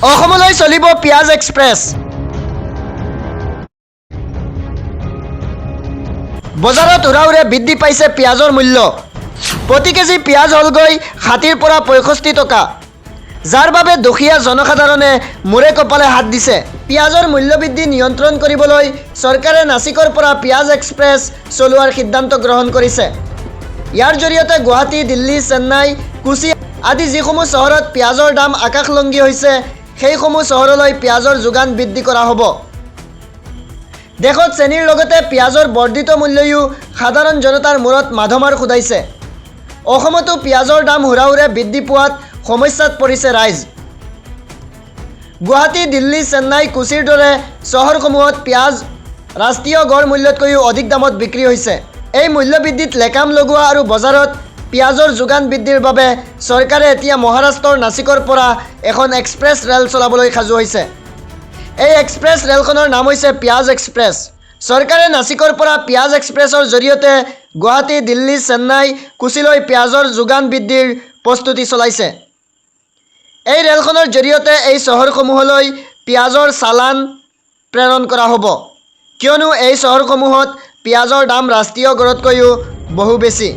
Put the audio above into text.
অসমলৈ চলিব পিয়াজ এক্সপ্ৰেছ। বজাৰত উৰাউৰে বৃদ্ধি পাইছে পিয়াজৰ মূল্য। প্ৰতি কেজি পিয়াজ হ'লগৈ ৬০ৰ পৰা ৬৫ টকা, যাৰ বাবে দুখীয়া জনসাধাৰণে মূৰে কপালে হাত দিছে। পিয়াজৰ মূল্যবৃদ্ধি নিয়ন্ত্ৰণ কৰিবলৈ চৰকাৰে নাছিকৰ পৰা পিয়াজ এক্সপ্ৰেছ চলোৱাৰ সিদ্ধান্ত গ্ৰহণ কৰিছে। ইয়াৰ জৰিয়তে গুৱাহাটী, দিল্লী, চেন্নাই, কোচি আদি যিসমূহ চহৰত পিয়াজৰ দাম আকাশলংঘী হৈছে, সেইসমূহ চহৰলৈ পিয়াজৰ যোগান বৃদ্ধি কৰা হ'ব। দেশত চেনিৰ লগতে পিয়াজৰ বৰ্ধিত মূল্যও সাধাৰণ জনতাৰ মূৰত মাধমাৰ খুদাইছে। অসমতো পিয়াজৰ দাম হুৰাহুৰে বৃদ্ধি পোৱাত সমস্যাত পৰিছে ৰাইজ। গুৱাহাটী, দিল্লী, চেন্নাই, কোচিৰ দৰে চহৰসমূহত পিয়াজ ৰাষ্ট্ৰীয় গড় মূল্যতকৈও অধিক দামত বিক্ৰী হৈছে। এই মূল্যবৃদ্ধিত লেকাম লগোৱা আৰু বজাৰত পিয়াজৰ যোগান বৃদ্ধিৰ বাবে চৰকাৰে এতিয়া মহাৰাষ্ট্ৰৰ নাছিকৰ পৰা এখন এক্সপ্ৰেছ ৰেল চলাবলৈ সাজু হৈছে। এই এক্সপ্ৰেছ ৰেলখনৰ নাম হৈছে পিয়াজ এক্সপ্ৰেছ। চৰকাৰে নাছিকৰ পৰা পিয়াজ এক্সপ্ৰেছৰ জৰিয়তে গুৱাহাটী, দিল্লী, চেন্নাই, কোচিলৈ পিয়াজৰ যোগান বৃদ্ধিৰ প্ৰস্তুতি চলাইছে। এই ৰেলখনৰ জৰিয়তে এই চহৰসমূহলৈ পিয়াজৰ চালান প্ৰেৰণ কৰা হ'ব, কিয়নো এই চহৰসমূহত পিয়াজৰ দাম ৰাষ্ট্ৰীয় গড়তকৈও বহু বেছি।